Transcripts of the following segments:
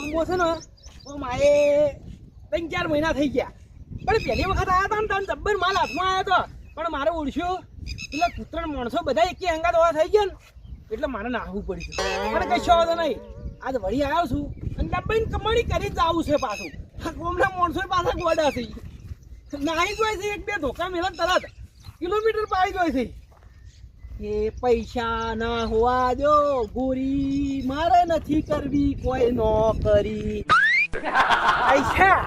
ગામમાં છે ને તો મારે 3-4 મહિના થઈ ગયા પણ પહેલી વખત આવ્યા હતા ને જબ્બર માલ હાથમાં આવ્યો હતો પણ મારે ઓળખ્યો એટલે કૂતરણ માણસો બધા એકી હંગાત હોવા થઈ ગયા ને એટલે મારે નાહવું પડ્યું પણ કશો વાંધો નહીં આજ વળી આવ્યો છું અને ડબ્બાની કમાણી કરી જ આવું છે પાછું ગામના માણસો પાછા ગોડા છે નાહી જાય છે 1-2 ધોકા મેલા તરત કિલોમીટર પાડી જાય છે એ પૈસા ના હોવા દો ગોરી મારે નથી કરવી કોઈ નોકરી પૈસા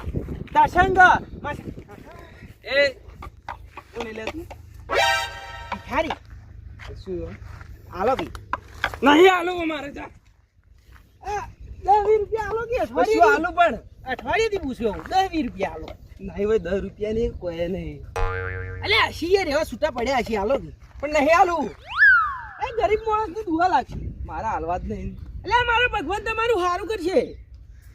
દર્શંગ એ કોને લે તું ભિખારી શું આલો કે નહીં આલો મારે જા 10-20 રૂપિયા આલો કે અઠવાડિયે આલો પણ અઠવાડિયેથી પૂછ્યો 10-20 રૂપિયા આલો નહીં ભાઈ 10 રૂપિયા નહીં કોઈ નહીં અલ્યા 80 રેવા છૂટા પડ્યા છે આલો પણ નહીં આલું એ ગરીબ માણસને દુઆ લાગશે મારા હાલવા જ નહીં એટલે મારો ભગવાન તમારું સારું કરશે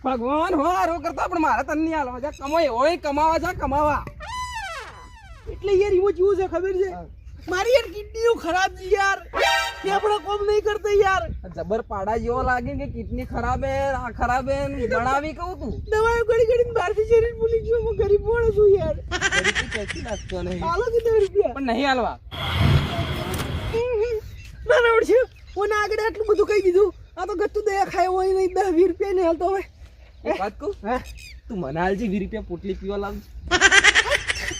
ભગવાન હો સારું કરતા પણ મારે તને નહીં હાલવા જા કમાય હોય કમાવા જા કમાવા એટલે યાર એમાં જેવું છે ખબર છે મારી યાર કિડનીઓ ખરાબ છે યાર તે આપણે કોમ નહીં કરતા યાર જબર પાડા જેવો લાગે કે કિડની ખરાબ હે આ ખરાબ હે ગણાવી કહું તું દવાઓ ગળી ગળીને બહારથી શરીર ભૂલી ગયો હું ગરીબ માણસ છું યાર ગરીબ કઈ લાગતો નહીં હાલો કે 10 રૂપિયા પણ નહીં હાલવા ના ના ઓળશે ઓને આગળ આટલું બધું કહી દીધું આ તો ગત્તુ દયા ખાય હોય નહીં 10-20 રૂપિયા નહીં હાલતો હવે એક વાત કહું હા તું મને હાલજી 20 રૂપિયા પોટલી પીવા લાવ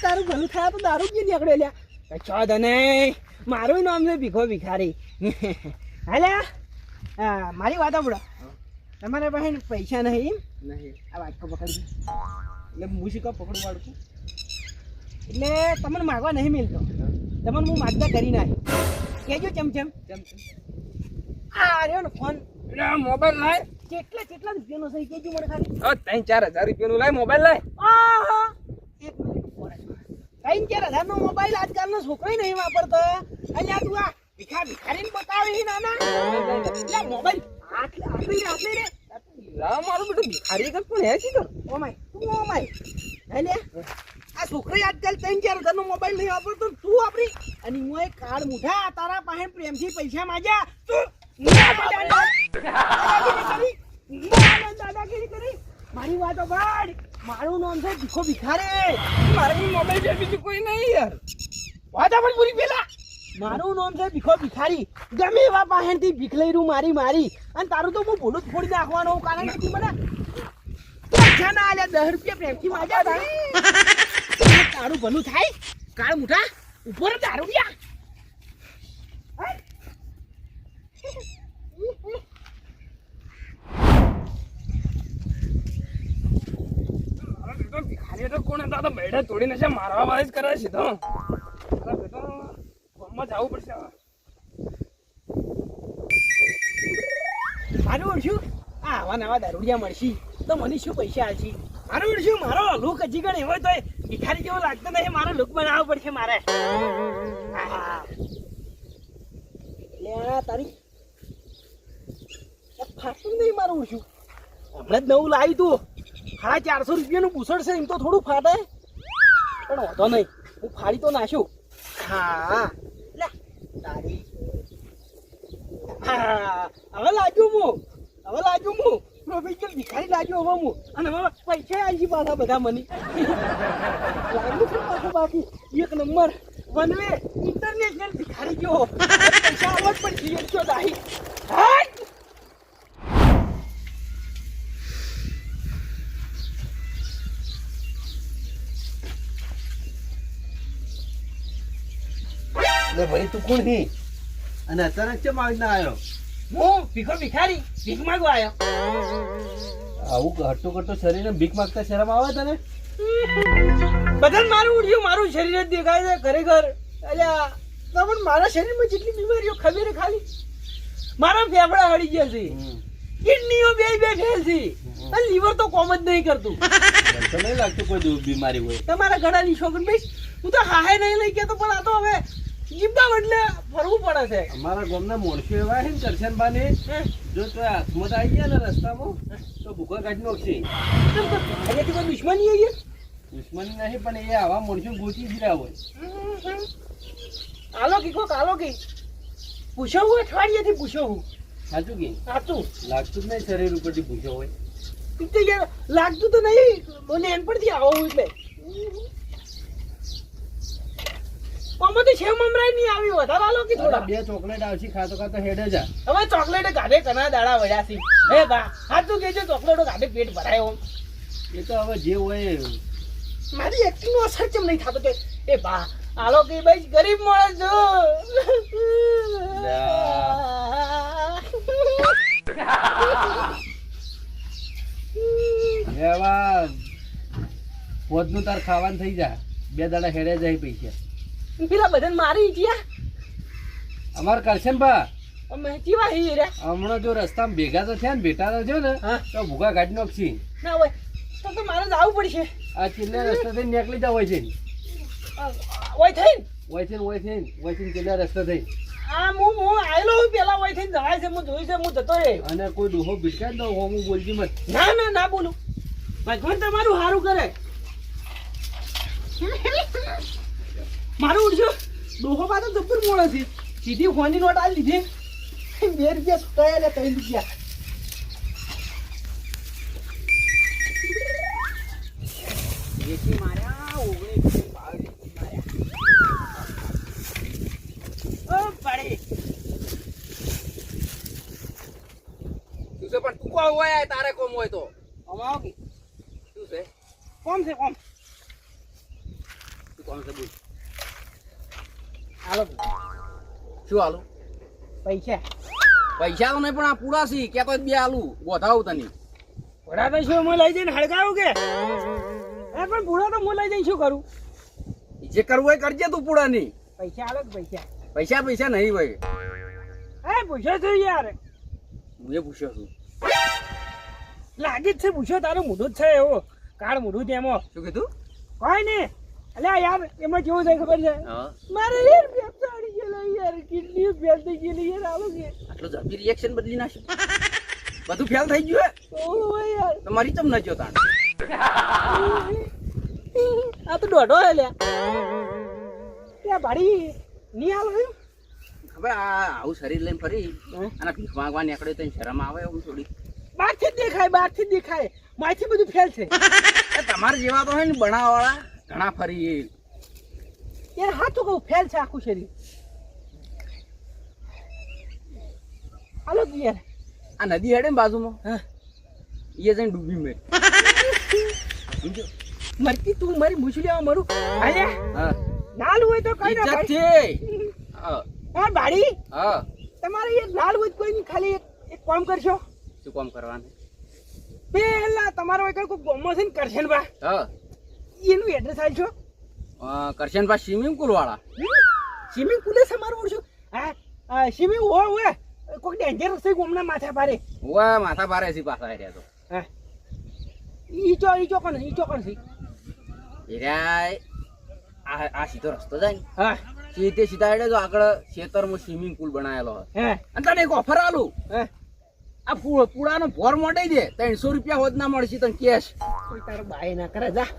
તારું ભલું થાય તો દારૂ કે નીકળે લ્યા કચો દને મારું નામ છે ભીખો ભિખારી હાલે મારી વાત સાંભળો તમારા પાસે પૈસા નહીં નહીં આ વાટકો પકડી એટલે હું શીખવા પકડું વાળું એટલે તમને માગવા નહીં મિલતો તમને હું માગતા કરી નાખી કેજો ચમચમ આ રહ્યો ને ફોન મોબાઈલ લાય કેટલા રૂપિયાનો થઈ કેજો મને ખાલી 3-4 હજાર રૂપિયાનો લાય મોબાઈલ લાય આહા 1 મિનિટ 3-4 હજારનો મોબાઈલ આજકાલનો છોકરો નહીં વાપરતો અહીંયા તું આ ભિખારીને બતાવી નાના મોબાઈલ આટલી રે મારું બેટું ભિખારી કર પણ હે સીધો ઓ માય એટલે આ છોકરી આજકાલ 3-4 હજારનો મોબાઈલ નહીં વાપરતો તું વાપરી અને હું એક કાર્ડ મુઠા તારા પાસે પ્રેમથી પૈસા માંગ્યા તું દાદાગીરી કરી મારી વાતો બાડ મારું નામ છે ભીખો ભિખારી મારું મોબાઈલ છે બીજું કોઈ નહીં યાર વાતા પણ પૂરી પેલા મારું નામ છે ભીખો ભિખારી ગમે એવા પાસેથી ભીખ લઈ રૂ મારી અને તારું તો હું ભૂલું જ ફોડી નાખવાનું કારણ કે મને પૈસા ના આલ્યા 10 રૂપિયા પ્રેમથી માંગ્યા તારું ભલું થાય કાળ મુઠા ઉપર દારૂ લ્યા ભિખારી તો કોણ હતા તો બેડા તોડીને છે મારવા વાળી જ કરે છે તો ગામમાં જવું પડશે મારું ઓળખ્યું આવા નવા દારૂડિયા મળશે તો મને શું પૈસા આવશે મારું ઓળખ્યું મારો લુક હજી ગણ એવો તો ભિખારી જેવો લાગતો નહીં મારો લુક બનાવવો પડશે મારે એટલે તારી ફાટતું નહીં મારું ઓળખ્યું હમણાં જ નવું લાવી તું 450 રૂપિયાનું પૂછડ છે એમ તો થોડું ફાટે પણ વાંધો નહીં હું ફાડી તો નાખ્યું હા લે તારી હા હવે લાગ્યું હું પ્રોફેશનલ ભિખારી લાગ્યો હવે હું અને હવે પૈસા આવી પાછા બધા મને લાગ્યું છે પાછું બાકી 1 નંબર વનવે ઇન્ટરનેશનલ ભિખારી ગયો પૈસા આવવા જ પડશે એકસો દાહી ભાઈ તું કોણ હી અને અચાનક કેમ આવી ના આવ્યો હું ભીખો ભિખારી ભીખ માંગવા આવ્યો આવું હટ્ટો કટ્ટો શરીરને ભીખ માંગતા શરમ આવે તને બધાને મારું ઉડ્યું મારું શરીર જ દેખાય છે ખરેખર અલ્યા પણ મારા શરીરમાં જેટલી બીમારીઓ ખબર ખાલી મારા ફેફડા હળી ગયા છે કિડનીઓ બે ફેલ છે અને લીવર તો કોમ જ નહીં કરતું તો નહીં લાગતું કોઈ બીમારી હોય તમારા ઘણાની શોખન ભાઈ હું તો હાહે નહીં લઈ ગયા તો પણ આ તો હવે જીવતા બદલે ફરવું પડે છે અમારા ગામના માણસો એવા છે ને કરશનબાને જો તો હાથમાં આવી ગયા ને રસ્તામાં તો ભૂખા કાઢી નાખશે અહીંયાથી કોઈ દુશ્મની આવી દુશ્મની નહીં પણ એ આવા માણસો ગોતી જ રહ્યા હોય આલો કે પૂછો હું અઠવાડિયેથી પૂછો હું સાચું કે સાચું લાગતું જ નહીં શરીર ઉપરથી પૂછો હોય તો યાર લાગતું તો નહીં મને એન પરથી આવો એટલે આમાં તો સેવ મમરાઈ નહીં આવી વધારે આલો કે થોડા બે ચોકલેટ આવશે ખાતો ખાતો હેડે જા. હવે ચોકલેટ ગાડે કના દાડા વળ્યા છે હે બા હાથું કેજો ચોકલેટો ગાડે પેટ ભરાય ઓમ એ તો હવે જે હોય મારી એક્ટિંગ નો અસર કેમ નહીં થતો કે એ બા આલો કે ભાઈ ગરીબ માણસ છો એવા પોતનું તાર ખાવાનું થઈ જા. 2 દાડા હેડે જાય પૈસા પેલા બધાને મારી ગયા અમાર કરશે ને બા. અમે જીવા હી રે હમણાં જો રસ્તામાં ભેગા તો થયા ને ભેટા તો થયો ને હા. તો ભૂગા કાઢી નાખશી. ના હોય તો મારે જવું પડશે આ ચીલે રસ્તે થઈને નીકળી જાવ હોય છે ઓય થઈને ચીલે રસ્તે થઈ આ હું આયલો હું પેલા ઓય થઈને જવાય છે હું જોઈ છે હું જતો રે અને કોઈ ડોહો ભીટકાય ને તો હું બોલજી મત. ના બોલું ભગવાન તમારું સારું કરે મારું ઉડજો ડોહો પાછો જબ્બર મોડો છે સીધી ફોનની નોટ આલી લીધી 2 રૂપિયા સુટાયા લે 3 રૂપિયા એસી માર્યા 19 માર્યા ઓ પાડી તું છે પણ તું કોણ હોય તારે કોમ હોય તો અમાવ કે શું છે કોમ છે કોમ તું કોણ છે બોલ હાલો શું આલું પૈસા પૈસા તો નહીં પણ આ પૂરા સી કે તો 2 આલુ ગોઠાવું તને ભૂડા તો શું હું લઈ જઈને હળગાવું કે એ પણ ભૂડા તો હું લઈ જઈને શું કરું જે કરવું હોય કરજે તું પૂરા ની પૈસા હાલો કે પૈસા પૈસા નહીં ભાઈ એ પૂછો છો યાર હું એ પૂછ્યો છું લાગે જ છે પૂછો તારું મોઢું જ છે એવો કાળ મોઢું છે એમાં શું કીધું કોઈ નહીં અલ્યા યાર એમાં કેવું છે ખબર છે હા મારે યાર પેપ્સા અડી ગયેલા યાર કિડની ફેલ થઈ ગયેલી યાર આલો કે આટલું ઝડપી રિએક્શન બદલી નાખ્યું બધું ફેલ થઈ ગયું ઓહ યાર તમારી ચમ ન જોતા આ તો દોઢો હે લ્યા ત્યાં ભાડી નહીં આલો એમ હવે આ આવું શરીર લઈને ફરી અને ભીખ માંગવા નીકળે તો શરમ આવે એવું થોડી બહારથી જ દેખાય માથી બધું ફેલ છે એ તમારા જેવા તો હોય ને બનાવવાળા ઘણા ફરી યાર હા તો કહું ફેલ છે આખું શરીર હાલો કે યાર આ નદી હેડે ને બાજુમાં હા એ જઈને ડૂબી મેં સમજો મરતી તું મારી મૂછડીમાં મરું અલ્યા હા લાલ હોય તો કઈ ના ઇજ્જત ભાઈ છે હા હા ભાડી હા તમારે યાર લાલ હોય તો કોઈ નહીં ખાલી એક કામ કરશો શું કામ કરવાનું પેલા તમારો કોઈ ગોમો છે ને કરશે ને બા હા એનું એડ્રેસ આપજો કરશન પા સ્વિમિંગ પુલ વાળા સ્વિમિંગ પુલ છે મારું ઓળશું હા સ્વિમિંગ હોય કોઈ ડેન્જરસ છે ગોમના માથા પારે ઓવા માથા ભારે છે પાછા રહ્યા તો હા ઈ કોણ છે આ સીધો રસ્તો જાય ને હા સીધા હેડે તો આગળ ખેતરમાં સ્વિમિંગ પુલ બનાવેલો હોય હે અને તને એક ઓફર આલું હે આ પુડાનો ભોર મોટાઈ દે 300 રૂપિયા હોદ ના મળશે તને કેશ કોઈ તારો બાય ના કરે જા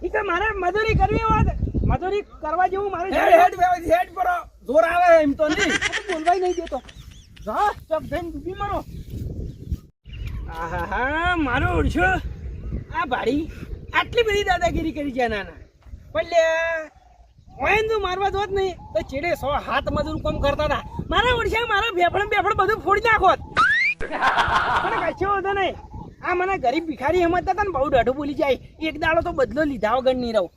ઈ તો મારે મજૂરી કરવી હોય મજૂરી કરવા જેવું મારે હેડ પર જોર આવે એમ તો નહીં બોલવાય નહીં દેતો જા ચપ થઈને ડૂબી મરો આહા મારો ઓળશો આ ભાડી આટલી બધી દાદાગીરી કરી છે નાના પણ ઓયન જો મારવા જોત નહીં તો ચેડે 100 હાથ મજૂર કામ કરતા હતા મારા ઓળશા મારા બેફડ બધું ફોડી નાખોત મને કશો હતો નહીં આ મને ગરીબ ભિખારી સમજતા હતા ને બહુ દાઢું બોલી જાય એક દાડો તો બદલો લીધા વગર નહીં રહું